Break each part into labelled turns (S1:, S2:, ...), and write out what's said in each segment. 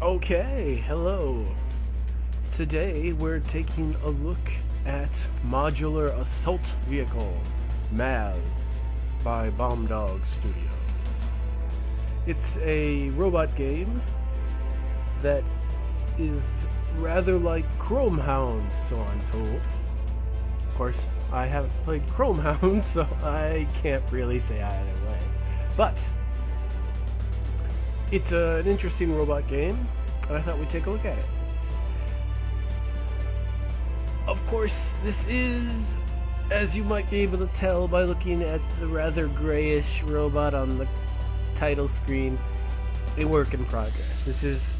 S1: Okay, hello. Today we're taking a look at Modular Assault Vehicle, MAV, by Bomb Dog Studios. It's a robot game that is rather like Chrome Hounds, so I'm told. Of course, I haven't played Chrome Hounds, so I can't really say either way. But it's an interesting robot game, and I thought we'd take a look at it. Of course, this is, as you might be able to tell by looking at the rather grayish robot on the title screen, a work in progress. This is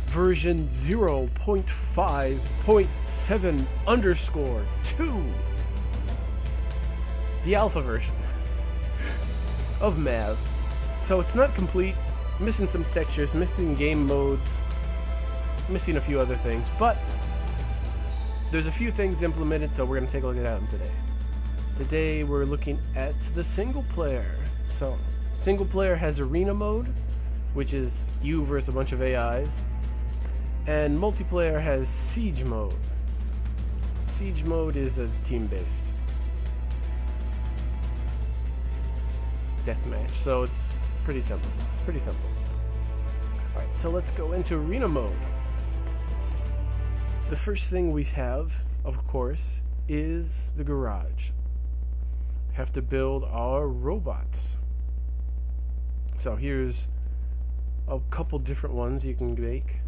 S1: version 0.5.7_2, the alpha version of MAV. So it's not complete, missing some textures, missing game modes, missing a few other things, but there's a few things implemented, so we're going to take a look at them today. Today we're looking at the single player. So single player has arena mode, which is you versus a bunch of AIs, and multiplayer has siege mode. Siege mode is a team-based deathmatch, so it's pretty simple. Alright, so let's go into arena mode. The first thing we have, of course, is the garage. We have to build our robots. So here's a couple different ones you can make.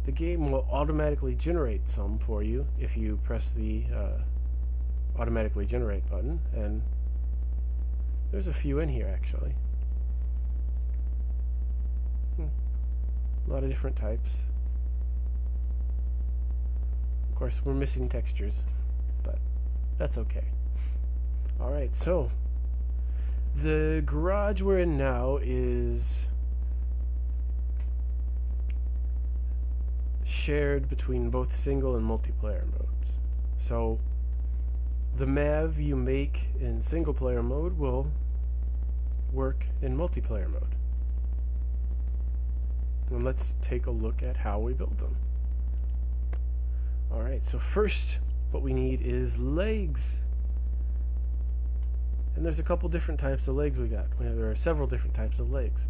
S1: The game will automatically generate some for you if you press the automatically generate button, and there's a few in here actually. A lot of different types. Of course, we're missing textures, but that's okay. Alright, so the garage we're in now is shared between both single and multiplayer modes. So the MAV you make in single player mode will work in multiplayer mode. And let's take a look at how we build them. Alright, so first what we need is legs. And there's a couple different types of legs we got. There are several different types of legs.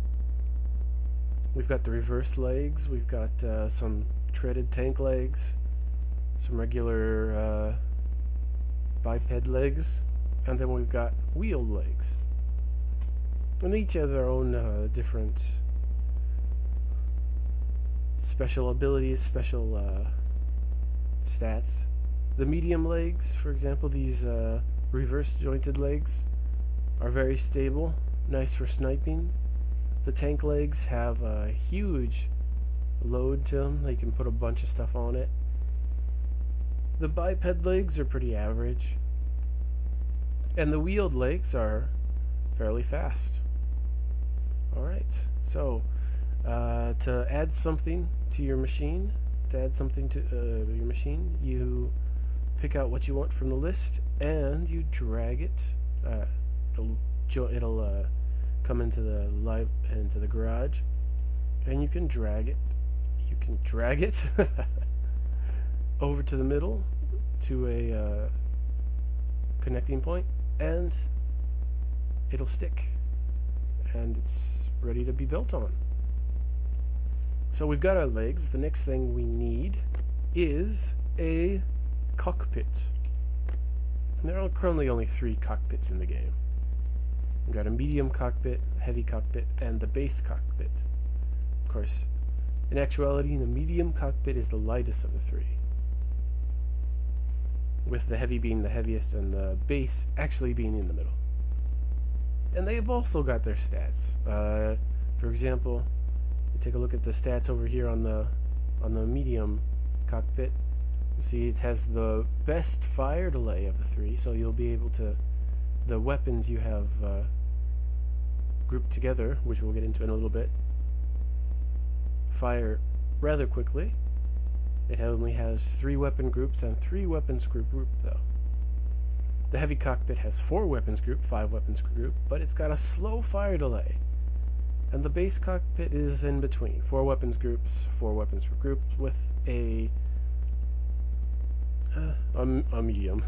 S1: We've got the reverse legs, we've got some treaded tank legs, some regular biped legs, and then we've got wheeled legs. And they each have their own different special abilities, special stats. The medium legs, for example, these reverse jointed legs, are very stable, nice for sniping. The tank legs have a huge load to them. They can put a bunch of stuff on it. The biped legs are pretty average, and the wheeled legs are fairly fast. Alright, so to add something to your machine, you pick out what you want from the list and you drag it. It'll come into the garage, and you can drag it. Over to the middle to a connecting point, and it'll stick, and it's ready to be built on. So we've got our legs. The next thing we need is a cockpit. And there are currently only 3 cockpits in the game. We've got a medium cockpit, a heavy cockpit, and the base cockpit. Of course, in actuality, the medium cockpit is the lightest of the 3, with the heavy being the heaviest and the base actually being in the middle. And they've also got their stats. For example, you take a look at the stats over here on the medium cockpit. You see it has the best fire delay of the 3, so you'll be able to, the weapons you have grouped together, which we'll get into in a little bit, fire rather quickly. It only has 3 weapon groups and 3 weapons group though. The heavy cockpit has 4 weapons group, 5 weapons group, but it's got a slow fire delay. And the base cockpit is in between. 4 weapons groups with a medium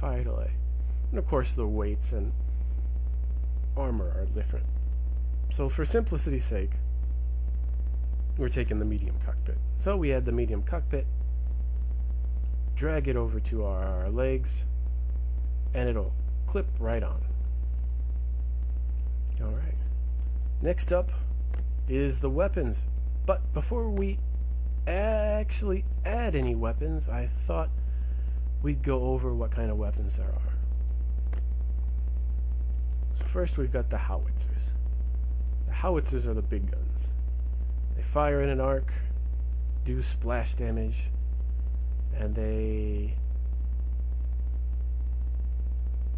S1: fire delay. And of course the weights and armor are different. So for simplicity's sake, we're taking the medium cockpit. So we add the medium cockpit, drag it over to our legs, and it'll clip right on. Alright. Next up is the weapons. But before we actually add any weapons, I thought we'd go over what kind of weapons there are. So first we've got the howitzers. The howitzers are the big guns. They fire in an arc, do splash damage, and they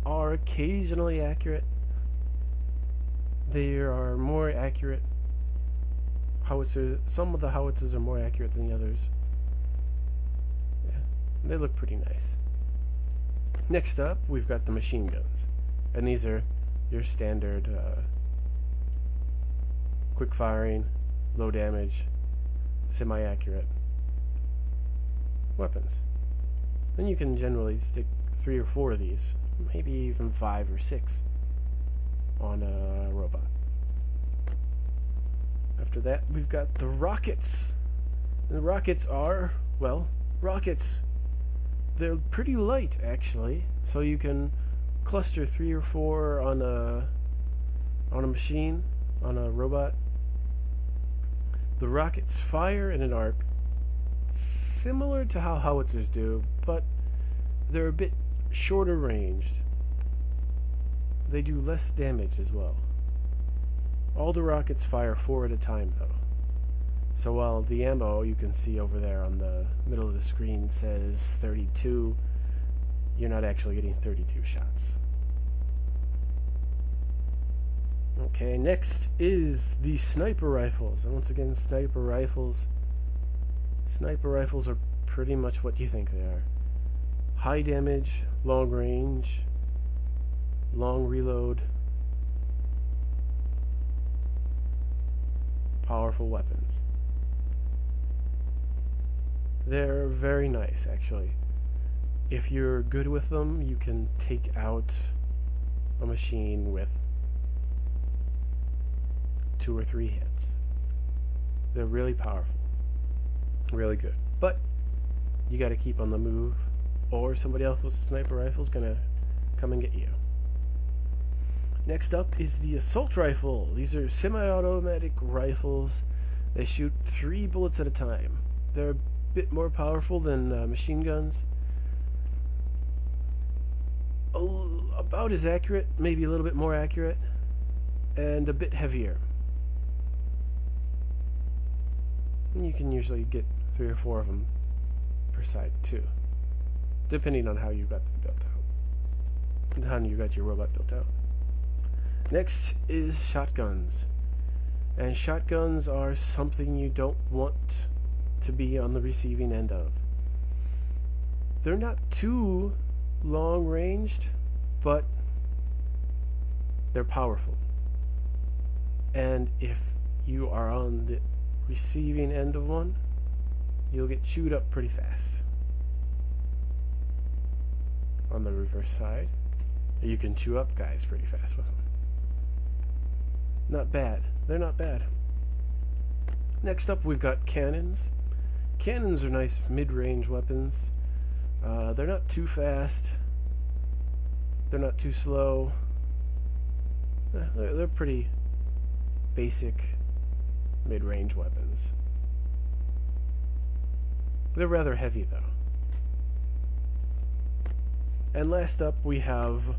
S1: are occasionally accurate. They are more accurate. Howitzers, some of the howitzers are more accurate than the others. Yeah, they look pretty nice. Next up, we've got the machine guns, and these are your standard quick firing, low damage, semi-accurate weapons. And you can generally stick 3 or 4 of these, maybe even 5 or 6 on a robot. After that, we've got the rockets. And the rockets are, well, rockets. They're pretty light, actually, so you can cluster 3 or 4 on a machine, on a robot. The rockets fire in an arc, similar to how howitzers do, but they're a bit shorter ranged. They do less damage as well. All the rockets fire 4 at a time, though. So while the ammo you can see over there on the middle of the screen says 32, you're not actually getting 32 shots. Okay, next is the sniper rifles. And once again, sniper rifles are pretty much what you think they are. High damage, long range, long reload, powerful weapons. They're very nice, actually. If you're good with them, you can take out a machine with 2 or 3 hits. They're really powerful, really good. But you got to keep on the move, or somebody else with a sniper rifle is gonna come and get you. Next up is the assault rifle. These are semi-automatic rifles. They shoot 3 bullets at a time. They're a bit more powerful than machine guns. About as accurate, maybe a little bit more accurate, and a bit heavier. And you can usually get 3 or 4 of them per side too, depending on how you got them built out, and how you got your robot built out. Next is shotguns. And shotguns are something you don't want to be on the receiving end of. They're not too long ranged, but they're powerful. And if you are on the receiving end of one, you'll get chewed up pretty fast. On the reverse side, you can chew up guys pretty fast with them. Not bad. They're not bad. Next up, we've got cannons. Cannons are nice mid-range weapons. They're not too fast. They're not too slow. They're pretty basic mid-range weapons. They're rather heavy, though. And last up, we have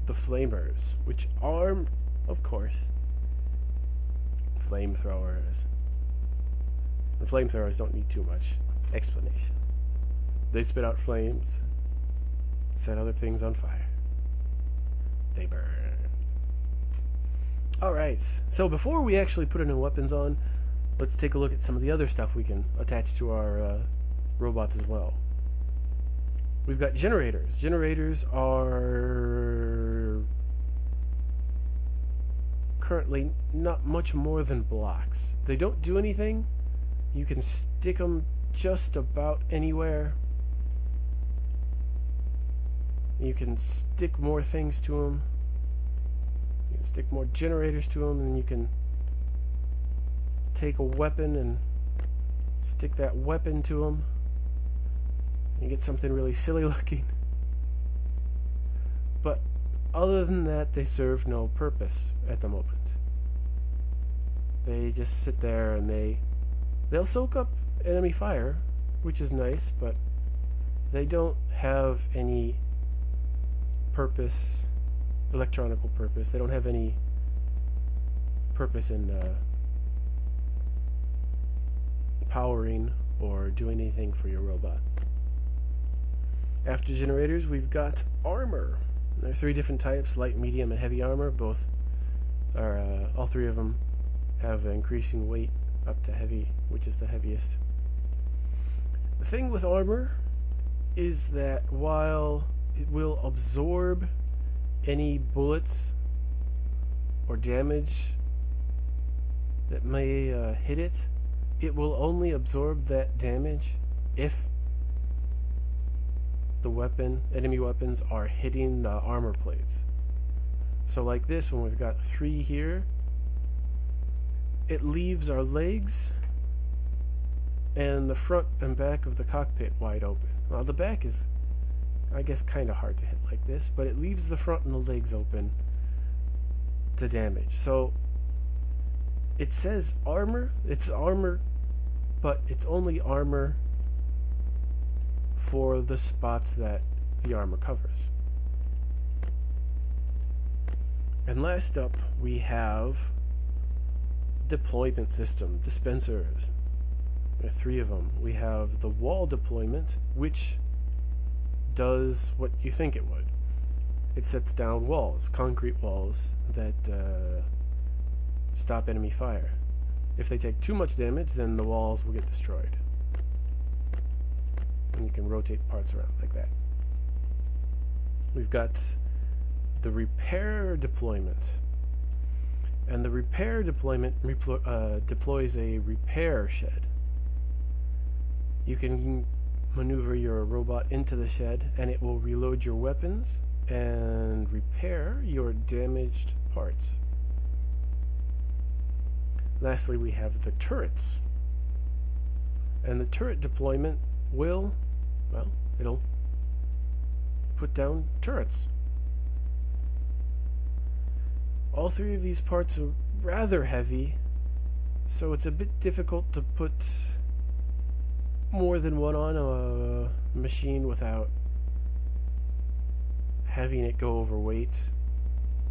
S1: the flamers, which are, of course, flamethrowers. The flamethrowers don't need too much explanation. They spit out flames, set other things on fire. They burn. Alright, so before we actually put any weapons on, let's take a look at some of the other stuff we can attach to our robots as well. We've got generators. Generators are currently not much more than blocks. They don't do anything. You can stick them just about anywhere. You can stick more things to them. You can stick more generators to them, and you can take a weapon and stick that weapon to them. You get something really silly looking. But other than that, they serve no purpose at the moment. They just sit there and they'll soak up enemy fire, which is nice, but they don't have any purpose, electronical purpose. They don't have any purpose in powering or doing anything for your robot. After generators, we've got armor. There are 3 different types: light, medium, and heavy armor. Both are all 3 of them have increasing weight up to heavy, which is the heaviest. The thing with armor is that while it will absorb any bullets or damage that may hit it, it will only absorb that damage if the enemy weapons are hitting the armor plates. So like this, when we've got 3 here, it leaves our legs and the front and back of the cockpit wide open. Well, the back is, I guess, kind of hard to hit like this, but it leaves the front and the legs open to damage. So it says armor, it's armor, but it's only armor for the spots that the armor covers. And last up, we have deployment system, dispensers. There are 3 of them. We have the wall deployment, which does what you think it would. It sets down walls, concrete walls, that stop enemy fire. If they take too much damage, then the walls will get destroyed. And you can rotate parts around like that. We've got the repair deployment. And the repair deployment deploys a repair shed. You can maneuver your robot into the shed, and it will reload your weapons and repair your damaged parts. Lastly, we have the turrets. And the turret deployment will, well, it'll put down turrets. All 3 of these parts are rather heavy, so it's a bit difficult to put more than one on a machine without having it go overweight.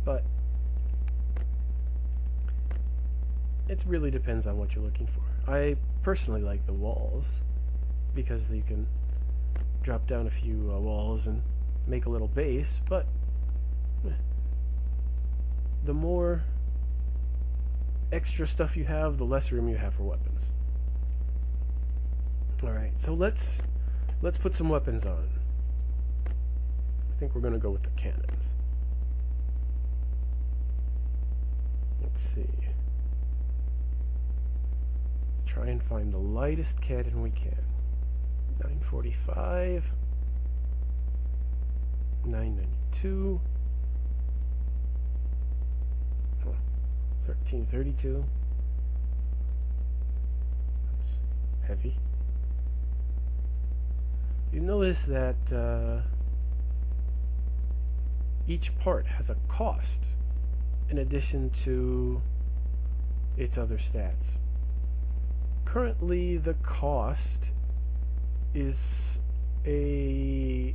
S1: But it really depends on what you're looking for. I personally like the walls because you can drop down a few walls and make a little base, but the more extra stuff you have, the less room you have for weapons. Alright, so let's put some weapons on. I think we're going to go with the cannons. Let's see. Let's try and find the lightest cannon we can. 945, 992, 1332. That's heavy. You notice that each part has a cost in addition to its other stats. Currently, the cost is a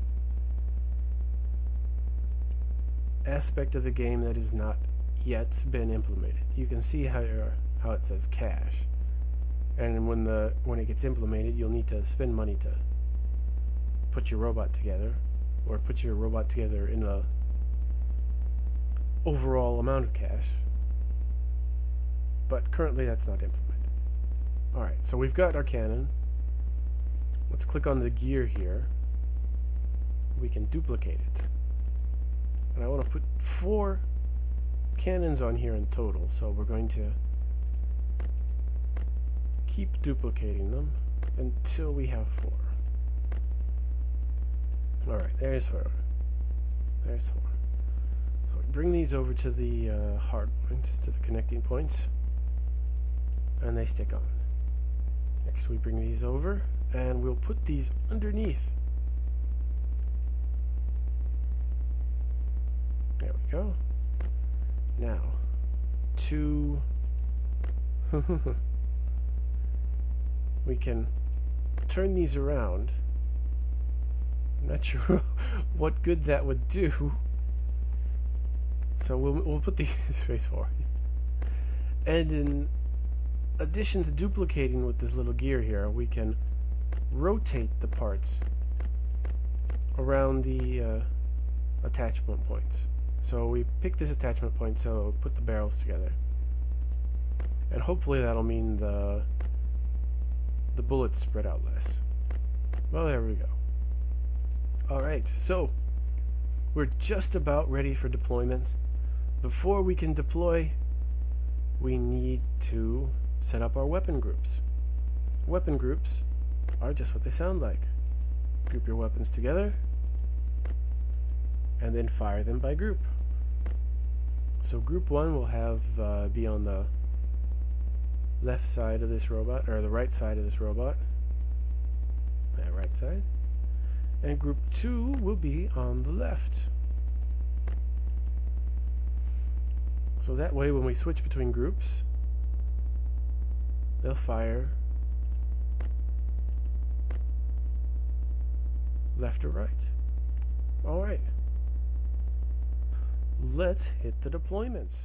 S1: aspect of the game that has not yet been implemented. You can see how it says cash, and when it gets implemented, you'll need to spend money to put your robot together, or put your robot together in a overall amount of cash. But currently that's not implemented. Alright, so we've got our cannon. Let's click on the gear here. We can duplicate it. And I want to put 4 cannons on here in total, so we're going to keep duplicating them until we have 4. Alright, there's 4. There's 4. So we bring these over to the hard points, to the connecting points, and they stick on. Next we bring these over, and we'll put these underneath. There we go. Now, to we can turn these around. I'm not sure what good that would do. So we'll put these face forward. And in addition to duplicating with this little gear here, we can rotate the parts around the attachment points. So we pick this attachment point, so put the barrels together, and hopefully that'll mean the bullets spread out less. Well, there we go. Alright, so we're just about ready for deployment. Before we can deploy, we need to set up our weapon groups. Weapon groups are just what they sound like. Group your weapons together and then fire them by group. So group 1 will have be on the left side of this robot, or the right side of this robot. That right side. And group 2 will be on the left. So that way when we switch between groups, they'll fire left or right. Alright. Let's hit the deployments.